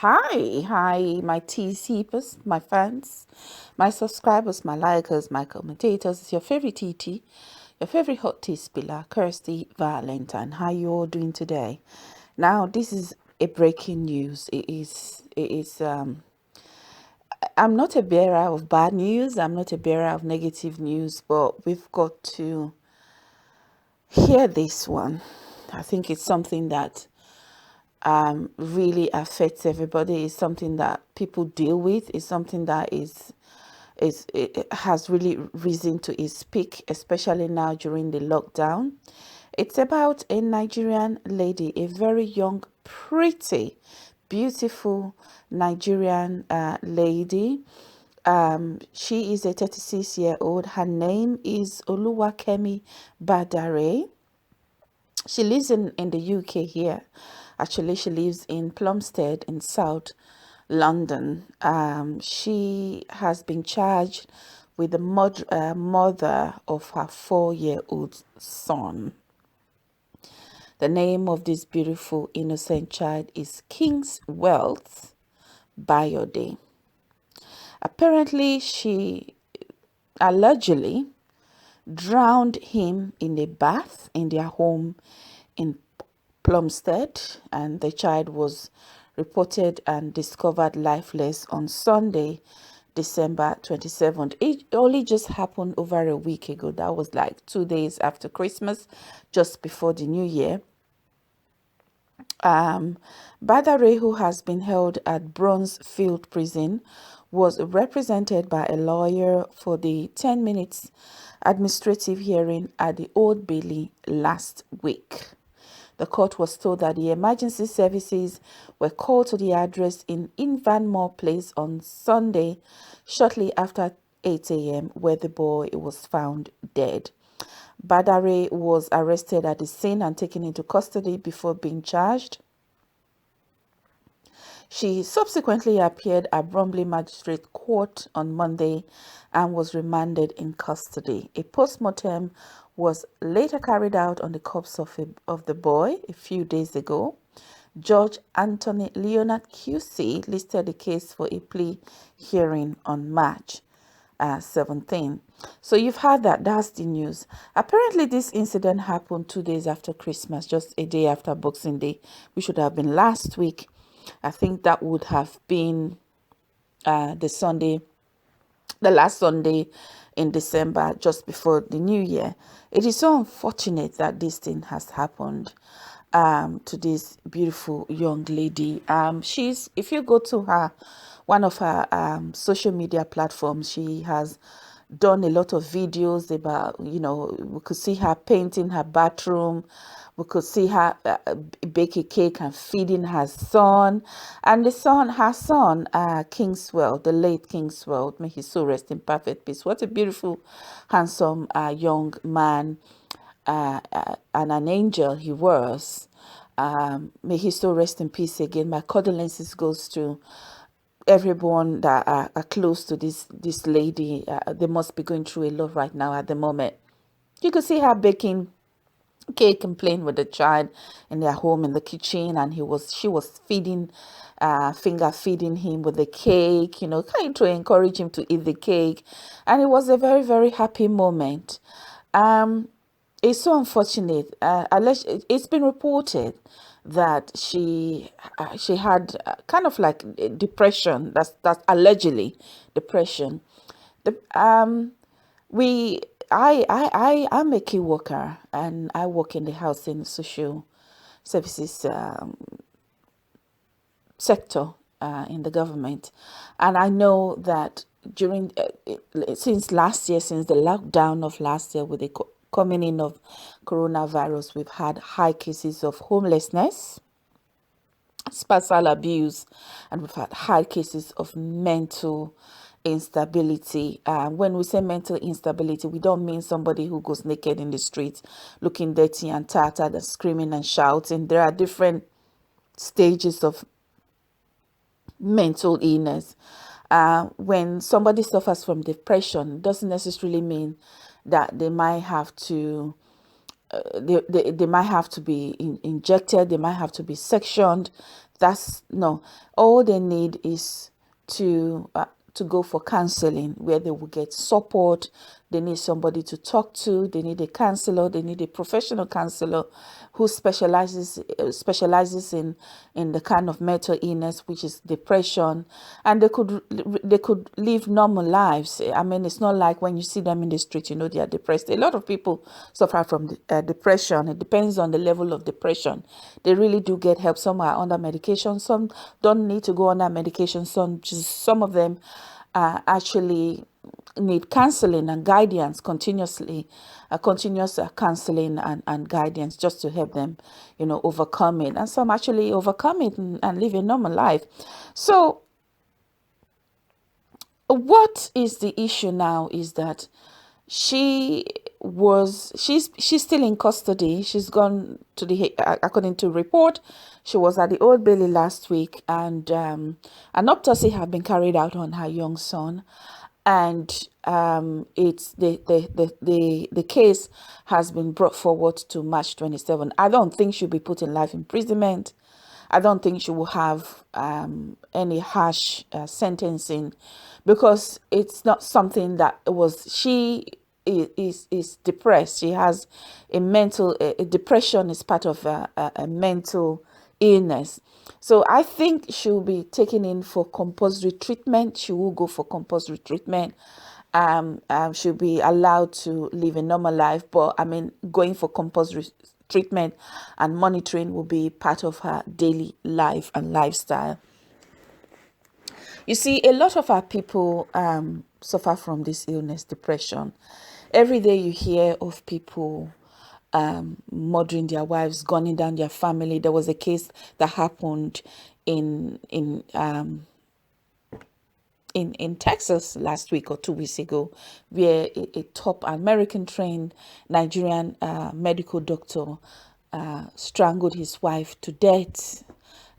Hi, my tea seepers, my fans, my subscribers, my likers, my commentators. It's your favorite TT, your favorite hot tea spiller, Kirsty Valentine. How you all doing today? Now, this is a breaking news. I'm not a bearer of bad news. I'm not a bearer of negative news, but we've got to hear this one. I think it's something that really affects everybody. It's something that people deal with. It's something that it has really risen to its peak, especially now during the lockdown. It's about a Nigerian lady, a very young, pretty, beautiful Nigerian lady. She is a 36-year-old. Her name is Oluwakemi Badare. She lives in the UK here. Actually, she lives in Plumstead in South London. She has been charged with the mother of her 4-year-old son. The name of this beautiful innocent child is King's Wealth Bayode. Apparently, she allegedly drowned him in a bath in their home in Plumstead, and the child was reported and discovered lifeless on Sunday, December 27th. It only just happened over a week ago. That was like 2 days after Christmas, just before the new year. Badare, who has been held at Bronzefield Prison, was represented by a lawyer for the 10 minutes administrative hearing at the Old Bailey last week. The court was told that the emergency services were called to the address in Invermore Place on Sunday, shortly after 8 a.m., where the boy was found dead. Badare was arrested at the scene and taken into custody before being charged. She subsequently appeared at Bromley Magistrate Court on Monday and was remanded in custody. A post-mortem was later carried out on the corpse of the boy a few days ago. Judge Anthony Leonard QC listed the case for a plea hearing on March 17. So you've heard that. That's the news. Apparently, this incident happened 2 days after Christmas, just a day after Boxing Day, which should have been last week. I think that would have been the last Sunday in December, just before the new year. It is so unfortunate that this thing has happened to this beautiful young lady. If you go to one of her social media platforms, she has done a lot of videos about, we could see her painting her bathroom. We could see her bake a cake and feeding her son. And her son, Kingswell, the late Kingswell, may his soul rest in perfect peace. What a beautiful, handsome young man and an angel he was. May his soul rest in peace again. My condolences goes to everyone that are close to this lady. They must be going through a lot right now at the moment. You could see her baking cake and playing with the child in their home in the kitchen, and she was finger feeding him with the cake, trying to encourage him to eat the cake, and it was a very, very happy moment. It's so unfortunate. It's been reported that she had kind of like depression. That's allegedly depression. The we I'm a key worker, and I work in the housing social services sector in the government, and I know that during since last year, since the lockdown of last year, with the coming in of coronavirus, we've had high cases of homelessness, spousal abuse, and we've had high cases of mental instability. When we say mental instability, we don't mean somebody who goes naked in the streets looking dirty and tattered and screaming and shouting. There are different stages of mental illness. When somebody suffers from depression, it doesn't necessarily mean that they might have to they might have to be injected, they might have to be sectioned, That's no. All they need is to go for counseling, where they will get support. They need somebody to talk to. They need a counselor. They need a professional counselor who specializes in the kind of mental illness, which is depression, and they could live normal lives. I mean, it's not like when you see them in the street, you know they are depressed. A lot of people suffer from depression. It depends on the level of depression. They really do get help. Some are under medication. Some don't need to go under medication. Some of them actually need counseling and guidance continuously, continuous counseling and guidance, just to help them, overcome it. And some actually overcome it and live a normal life. So what is the issue now is that she's still in custody. She's gone to according to report, she was at the Old Bailey last week, and an autopsy have been carried out on her young son, and it's the case has been brought forward to March 27. I don't think she'll be put in life imprisonment. I don't think she will have any harsh sentencing, because it's not something that she is depressed. She has a depression is part of a mental illness. So I think she'll be taken in for compulsory treatment. She will go for compulsory treatment. She'll be allowed to live a normal life, but I mean, going for compulsory treatment and monitoring will be part of her daily life and lifestyle. You see, a lot of our people suffer from this illness, depression. Every day you hear of people murdering their wives, gunning down their family. There was a case that happened in Texas last week or 2 weeks ago, where a top American trained Nigerian medical doctor strangled his wife to death,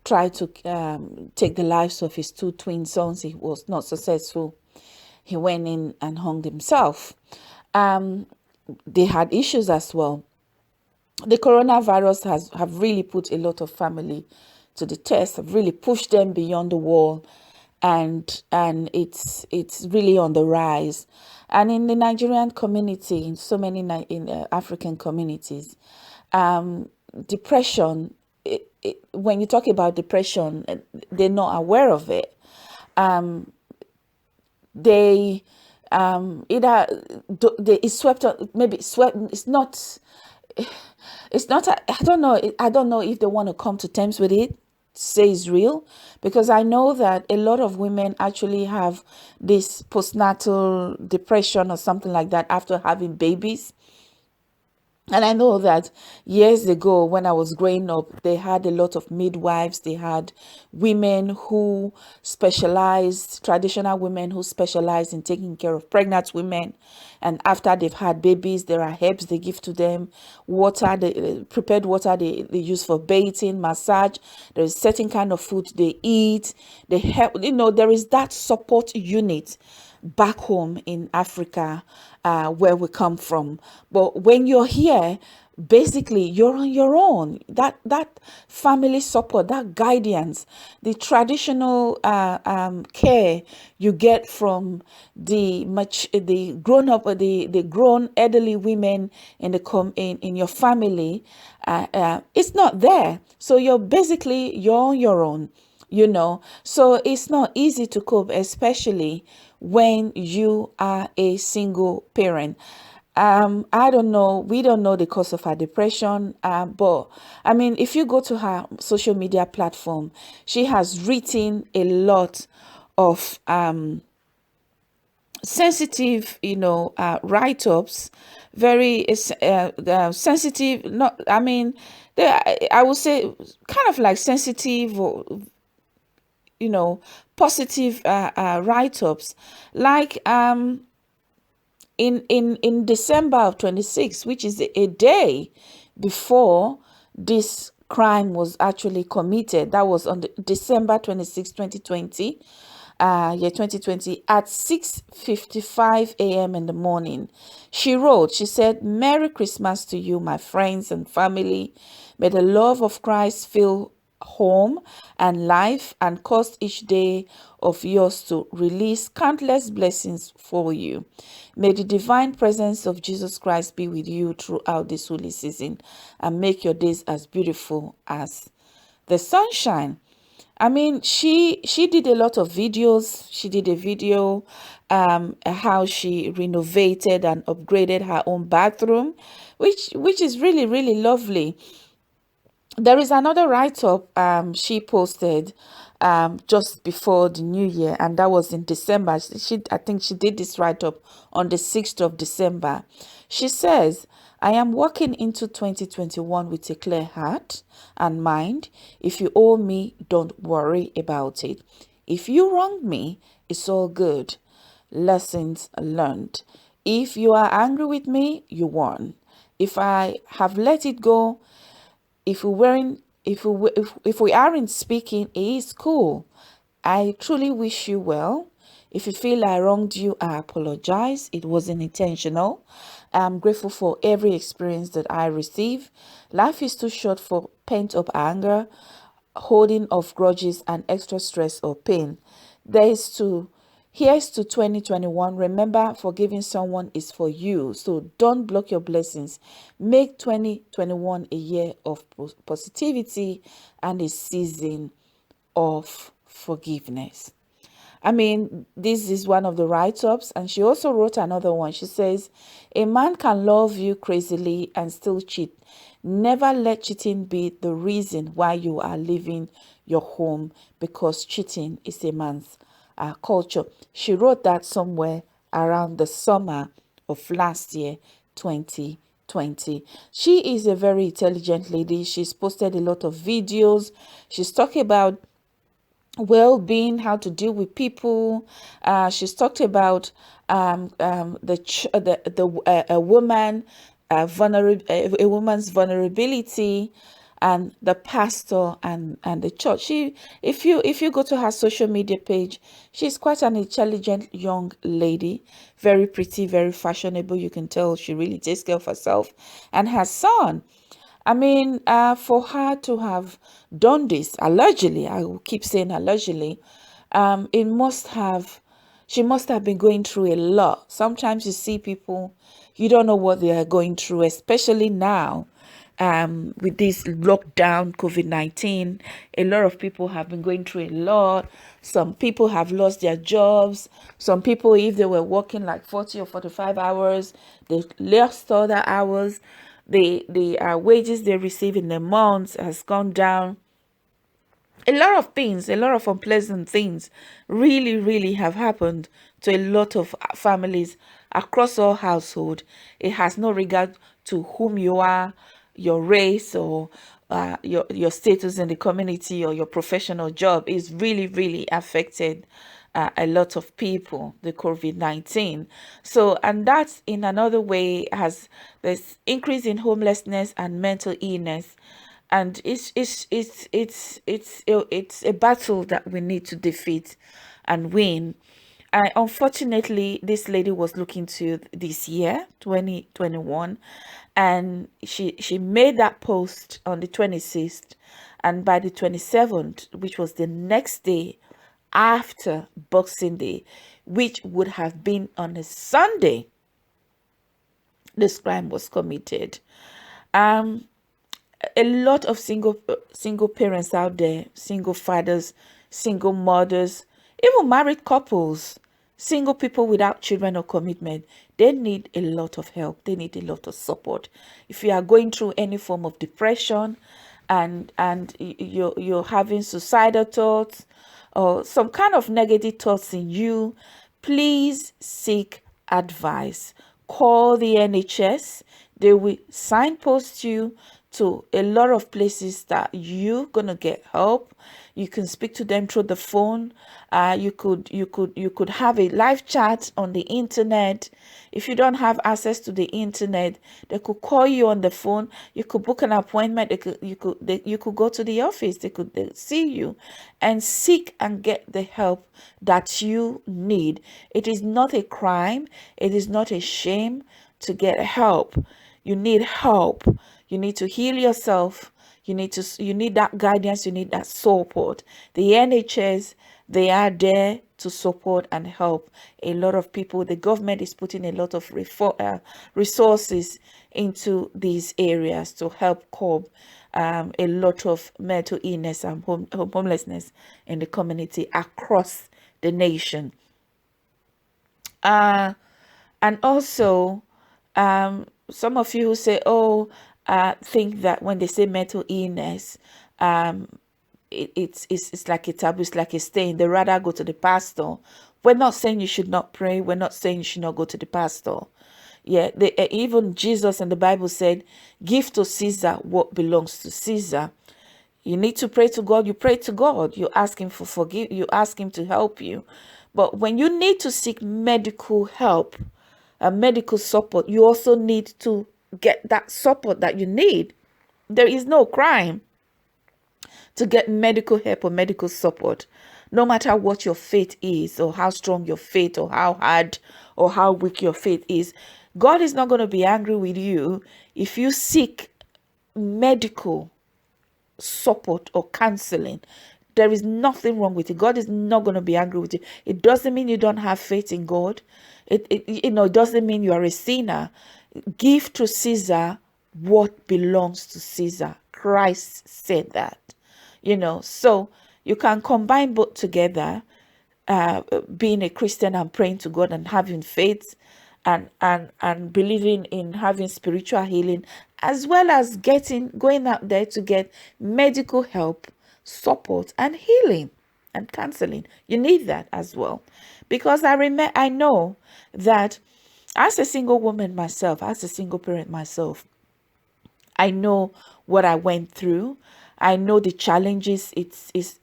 tried to take the lives of his two twin sons. He was not successful. He went in and hung himself. They had issues as well. The coronavirus have really put a lot of family to the test, have really pushed them beyond the wall, and it's really on the rise. And in the Nigerian community, in so many African communities, depression, when you talk about depression, they're not aware of it. They either it's swept on, maybe swept. It's not I don't know if they want to come to terms with it, say it's real, because I know that a lot of women actually have this postnatal depression or something like that after having babies. And I know that years ago, when I was growing up, they had a lot of midwives. They had women who specialized, traditional women who specialized in taking care of pregnant women. And after they've had babies, there are herbs they give to them, water, prepared water they use for bathing, massage. There's certain kind of food they eat. They help, there is that support unit back home in Africa, where we come from. But when you're here, basically you're on your own. That family support, that guidance, the traditional care you get from the grown elderly women in in your family, it's not there. So you're on your own. So it's not easy to cope, especially when you are a single parent. I don't know, we don't know the cause of her depression, but I mean, if you go to her social media platform, she has written a lot of sensitive, write-ups, very sensitive, not, I mean, I would say kind of like sensitive, or positive write-ups, like in December of 26, which is a day before this crime was actually committed. That was on December 26, 2020. 2020, at 6:55 a.m. in the morning. She said, "Merry Christmas to you, my friends and family. May the love of Christ fill home and life, and cause each day of yours to release countless blessings for you. May the divine presence of Jesus Christ be with you throughout this holy season and make your days as beautiful as the sunshine. I mean, she did a lot of videos. She did a video how she renovated and upgraded her own bathroom, which is really, really lovely. There is another write-up she posted just before the new year, and that was in December. I think she did this write-up on the 6th of December. She says, I am walking into 2021 with a clear heart and mind. If you owe me, don't worry about it. If you wronged me, it's all good. Lessons learned. If you are angry with me, you won. If I have let it go, if we weren't if we aren't speaking, it is cool. I truly wish you well. If you feel I wronged you, I apologize. It wasn't intentional. I'm grateful for every experience that I receive. Life is too short for pent up anger, holding of grudges, and extra stress or pain. There is to Here's to 2021. Remember, forgiving someone is for you. So don't block your blessings. Make 2021 a year of positivity and a season of forgiveness. I mean, this is one of the write-ups, and she also wrote another one. She says, a man can love you crazily and still cheat. Never let cheating be the reason why you are leaving your home, because cheating is a man's culture. She wrote that somewhere around the summer of last year, 2020. She is a very intelligent lady. She's posted a lot of videos. She's talking about well-being, how to deal with people. She's talked about a woman a woman's vulnerability, and the pastor and the church. If you go to her social media page, she's quite an intelligent young lady, very pretty, very fashionable. You can tell she really takes care of herself and her son. I mean, for her to have done this allegedly, I will keep saying allegedly, it must have, she must have been going through a lot. Sometimes you see people, you don't know what they are going through, especially now. With this lockdown, COVID-19, a lot of people have been going through a lot. Some people have lost their jobs. Some people, if they were working like 40 or 45 hours, they lost other hours. The wages they receive in the months has gone down. A lot of things, a lot of unpleasant things really, really have happened to a lot of families across all household. It has no regard to whom you are, your race, or your status in the community, or your professional job. Is really, really affected a lot of people, the COVID-19. So, and that's in another way has this increase in homelessness and mental illness, and it's a battle that we need to defeat and win. Unfortunately, this lady was looking to this year 2021, and she made that post on the 26th, and by the 27th, which was the next day after Boxing Day, which would have been on a Sunday, this crime was committed. um a lot of single parents out there, single fathers, single mothers, even married couples, single people without children or commitment, they need a lot of help. They need a lot of support. If you are going through any form of depression, and you're having suicidal thoughts or some kind of negative thoughts in you, please seek advice. Call the NHS. They will signpost you to a lot of places that you're gonna get help. You can speak to them through the phone. You could have a live chat on the internet. If you don't have access to the internet, they could call you on the phone. You could book an appointment. You could go to the office. They see you and seek and get the help that you need. It is not a crime. It is not a shame to get help. You need help. You need to heal yourself. You need that guidance, you need that support. The NHS, they are there to support and help a lot of people. The government is putting a lot of resources into these areas to help curb a lot of mental illness and homelessness in the community across the nation. And also, some of you who say, oh, think that when they say mental illness, it's like a taboo, it's like a stain. They rather go to the pastor. We're not saying you should not pray. We're not saying you should not go to the pastor. Yeah, even Jesus in the Bible said, give to Caesar what belongs to Caesar. You need to pray to God. You pray to God. You ask him for forgive. You ask him to help you. But when you need to seek medical help and medical support, you also need to get that support that you need. There is no crime to get medical help or medical support, no matter what your faith is, or how strong your faith, or how hard or how weak your faith is. God is not going to be angry with you if you seek medical support or counseling. There is nothing wrong with it. God is not going to be angry with you. It doesn't mean you don't have faith in God. It doesn't mean you are a sinner. Give to Caesar what belongs to Caesar. Christ said that. So you can combine both together, being a Christian and praying to God and having faith and believing in having spiritual healing, as well as going out there to get medical help, support, and healing and counseling. You need that as well, because I know that as a single woman myself, as a single parent myself, I know what I went through. I know the challenges.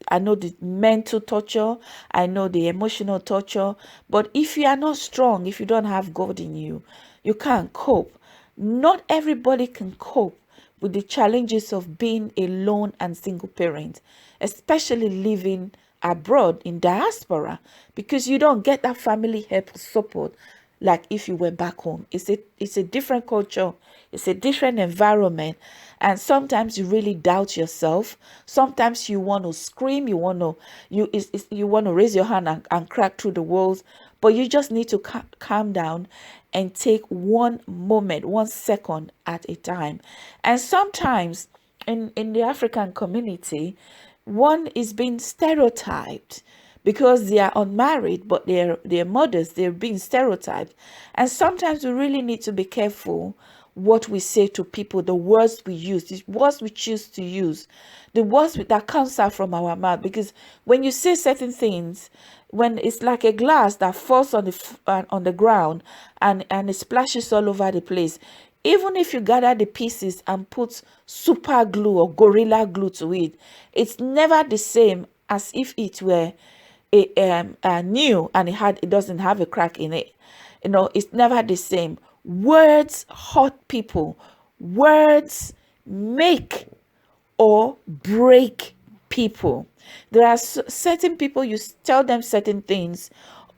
I know the mental torture. I know the emotional torture. But if you are not strong, if you don't have God in you, you can't cope. Not everybody can cope with the challenges of being a lone and single parent, especially living abroad in diaspora, because you don't get that family help support like if you went back home. It's a different culture, it's a different environment, and sometimes you really doubt yourself. Sometimes you want to scream, you want to raise your hand and crack through the walls, but you just need to calm down and take one moment, 1 second at a time. And sometimes in the African community, one is being stereotyped because they are unmarried, but they're mothers, they're being stereotyped. And sometimes we really need to be careful what we say to people, the words we use, the words we choose to use, the words that comes out from our mouth. Because when you say certain things, when it's like a glass that falls on the ground and it splashes all over the place, even if you gather the pieces and put super glue or gorilla glue to it, it's never the same as if it were new and it doesn't have a crack in it. It's never the same. Words hurt people. Words make or break people. There are certain people, you tell them certain things,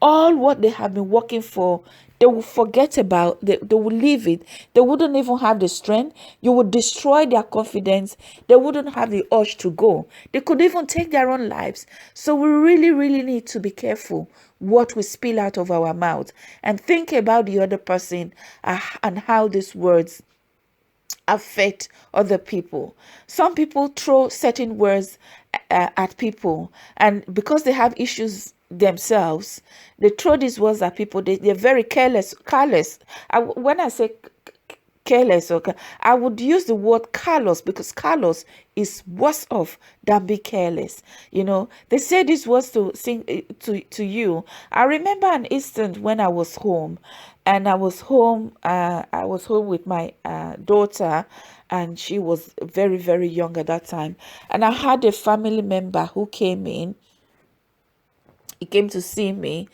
all what they have been working for, they will forget about. They will leave it. They wouldn't even have the strength. You would destroy their confidence. They wouldn't have the urge to go. They could even take their own lives. So we really, really need to be careful what we spill out of our mouth and think about the other person and how these words affect other people. Some people throw certain words at people, and because they have issues themselves, they throw these words at people. They're very careless. When I say careless, I would use the word callous, because callous is worse off than be careless. They say these words to to you. I remember an instant when I was home, and I was home with my daughter, and she was very, very young at that time. And I had a family member who came in. He came to see me,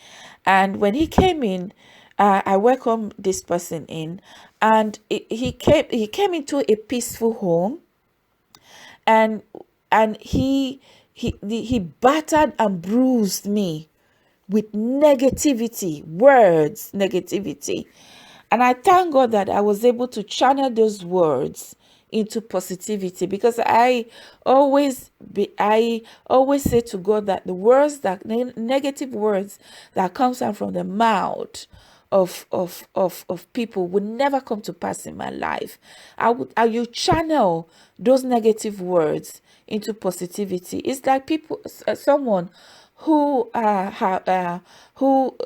and when he came in, I welcomed this person in, and he came into a peaceful home, and he battered and bruised me with negativity, negativity. And I thank God that I was able to channel those words into positivity, because I always say to God that the words that negative words that comes out from the mouth of people would never come to pass in my life. I will channel those negative words into positivity. It's like someone who who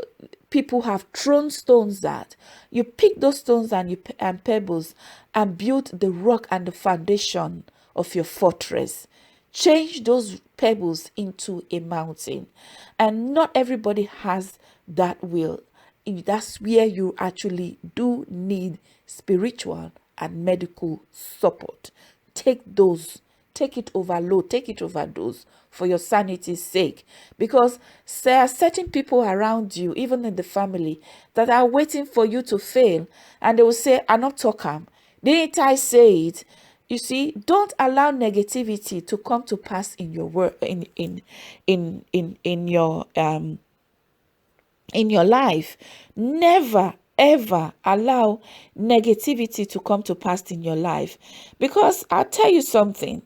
people have thrown stones at. You pick those stones and pebbles and build the rock and the foundation of your fortress. Change those pebbles into a mountain. And not everybody has that will. That's where you actually do need spiritual and medical support. Take those, take it overload, take it overdose for your sanity's sake, because there are certain people around you, even in the family, that are waiting for you to fail, and they will say, "I'm not talking. Didn't I say it?" You see, don't allow negativity to come to pass in your work, in your life. Never ever allow negativity to come to pass in your life, because I'll tell you something.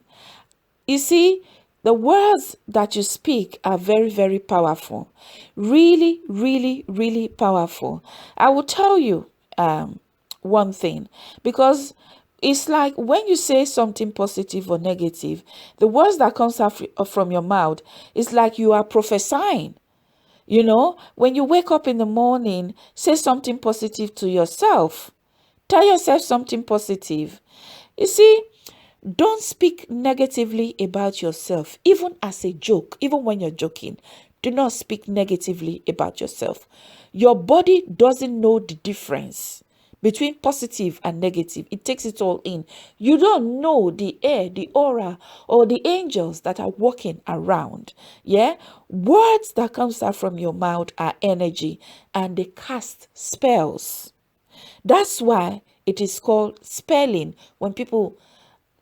You see, the words that you speak are very, very powerful. Really, really, really powerful. I will tell you one thing, because it's like when you say something positive or negative, the words that comes out from your mouth is like you are prophesying. You know, when you wake up in the morning, say something positive to yourself. Tell yourself something positive. You see, don't speak negatively about yourself, even as a joke, even when you're joking. Do not speak negatively about yourself. Your body doesn't know the difference between positive and negative. It takes it all in. You don't know the air, the aura, or the angels that are walking around. Yeah, words that comes out from your mouth are energy, and they cast spells. That's why it is called spelling. When people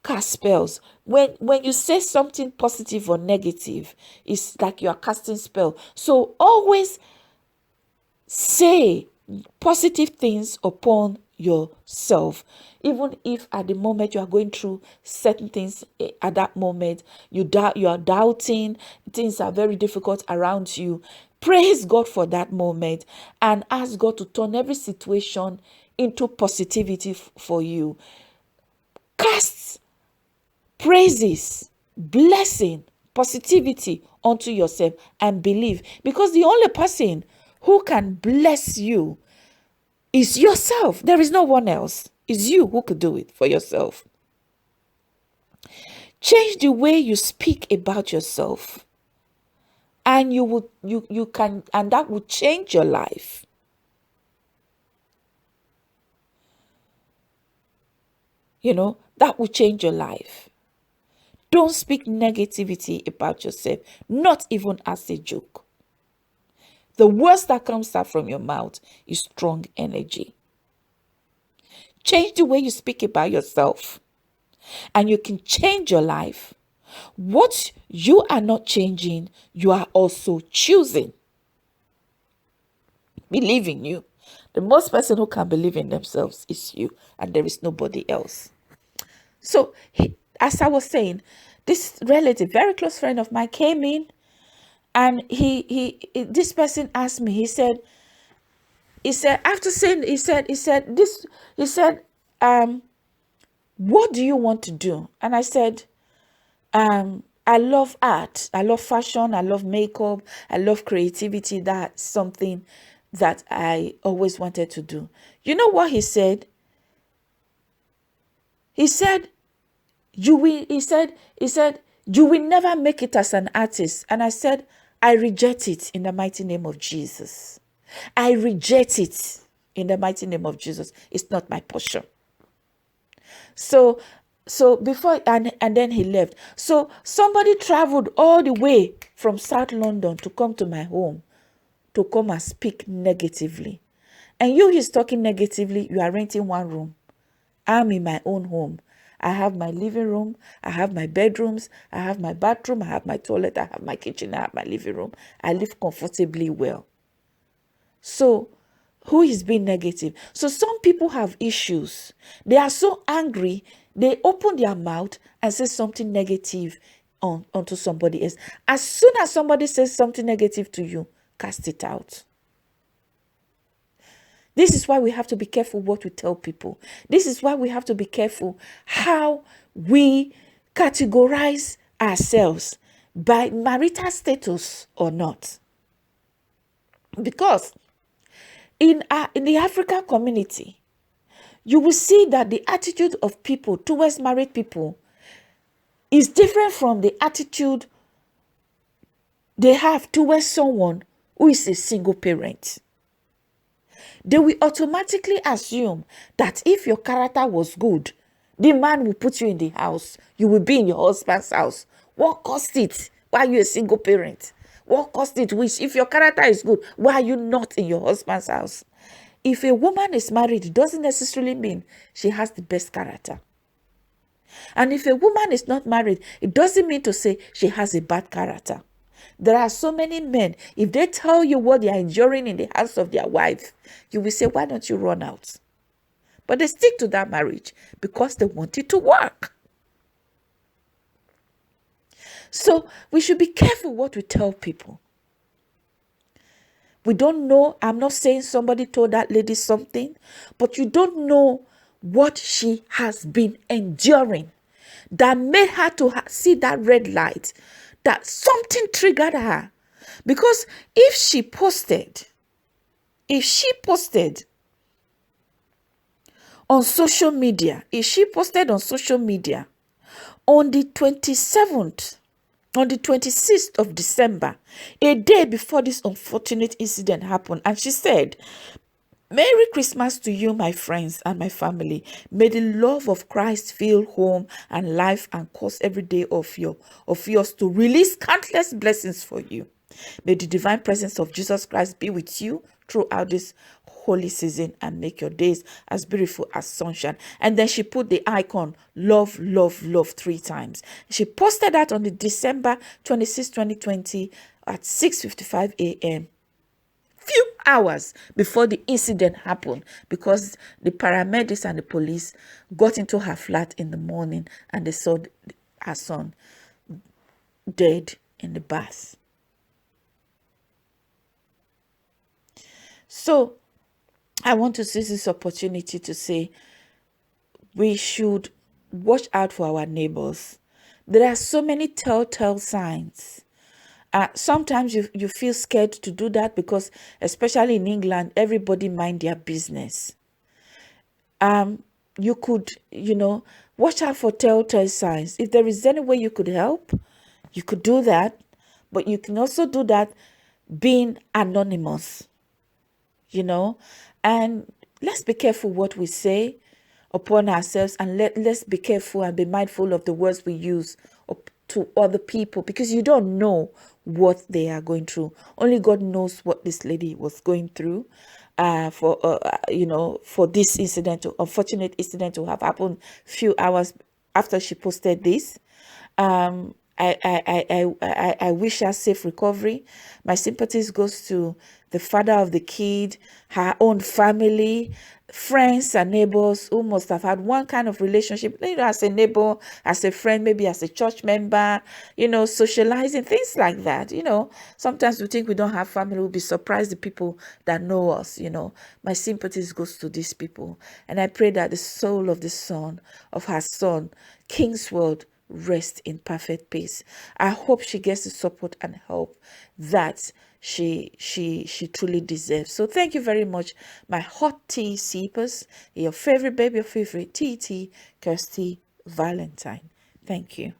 cast spells, when you say something positive or negative, it's like you are casting spell. So always say positive things upon yourself, even if at the moment you are going through certain things. At that moment you are doubting, things are very difficult around you. Praise God for that moment and ask God to turn every situation into positivity for you. Cast praises, blessing, positivity onto yourself and believe, because the only person who can bless you is yourself. There is no one else. It's you who could do it for yourself. Change the way you speak about yourself, and you can, and that will change your life. You know, that will change your life. Don't speak negativity about yourself, not even as a joke. The words that comes out from your mouth is strong energy. Change the way you speak about yourself, and you can change your life. What you are not changing, you are also choosing. Believe in you. The most person who can believe in themselves is you, and there is nobody else. So, as I was saying, this relative, very close friend of mine, came in, and this person asked me. He said, after saying, what do you want to do? And I said, I love art, I love fashion, I love makeup, I love creativity. That's something that I always wanted to do. You know what he said? He said, you will, he said, you will never make it as an artist. And I said, I reject it in the mighty name of Jesus. I reject it in the mighty name of Jesus. It's not my portion. So before, and then he left. So somebody traveled all the way from South London to come to my home to come and speak negatively. And he's talking negatively. You are renting one room. I'm in my own home. I have my living room. I have my bedrooms. I have my bathroom. I have my toilet. I have my kitchen. I have my living room. I live comfortably well. So who is being negative? So some people have issues. They are so angry. they open their mouth and say something negative onto somebody else. As soon as somebody says something negative to you, cast it out. This is why we have to be careful what we tell people. This is why we have to be careful how we categorize ourselves by marital status or not. Because in the African community, you will see that the attitude of people towards married people is different from the attitude they have towards someone who is a single parent. They will automatically assume that if your character was good, the man will put you in the house. You will be in your husband's house. What caused it? Why are you a single parent? What caused it? Which, if your character is good, why are you not in your husband's house? If a woman is married, it doesn't necessarily mean she has the best character. And if a woman is not married, it doesn't mean to say she has a bad character. There are so many men, if they tell you what they are enduring in the house of their wife, you will say, why don't you run out? But they stick to that marriage because they want it to work. So we should be careful what we tell people. We don't know. I'm not saying somebody told that lady something, but you don't know what she has been enduring that made her to see that red light, that something triggered her. Because if she posted on social media, on the 27th, on the 26th of December, a day before this unfortunate incident happened, and she said, Merry Christmas to you, my friends and my family. May the love of Christ fill home and life and cause every day of yours to release countless blessings for you. May the divine presence of Jesus Christ be with you throughout this holy season and make your days as beautiful as sunshine. And then she put the icon, love, love, love 3 times. She posted that on the December 26, 2020 at 6:55 a.m. few hours before the incident happened, because the paramedics and the police got into her flat in the morning and they saw her son dead in the bath. So I want to seize this opportunity to say we should watch out for our neighbors. There are so many telltale signs. Sometimes you feel scared to do that because, especially in England, everybody mind their business. You could, watch out for telltale signs. If there is any way you could help, you could do that. But you can also do that being anonymous, and let's be careful what we say upon ourselves, and let's be careful and be mindful of the words we use to other people, because you don't know what they are going through. Only God knows what this lady was going through for this unfortunate incident to have happened few hours after she posted this. I wish her safe recovery. My sympathies goes to the father of the kid, her own family, friends and neighbors who must have had one kind of relationship, as a neighbor, as a friend, maybe as a church member, socializing, things like that. Sometimes we think we don't have family. We'll be surprised the people that know us. My sympathies goes to these people. And I pray that the soul of her son, Kingsworld, rest in perfect peace. I hope she gets the support and help that she truly deserves. So thank you very much, my hot tea sippers. Your favorite baby, your favorite TT, Kirsty Valentine. Thank you.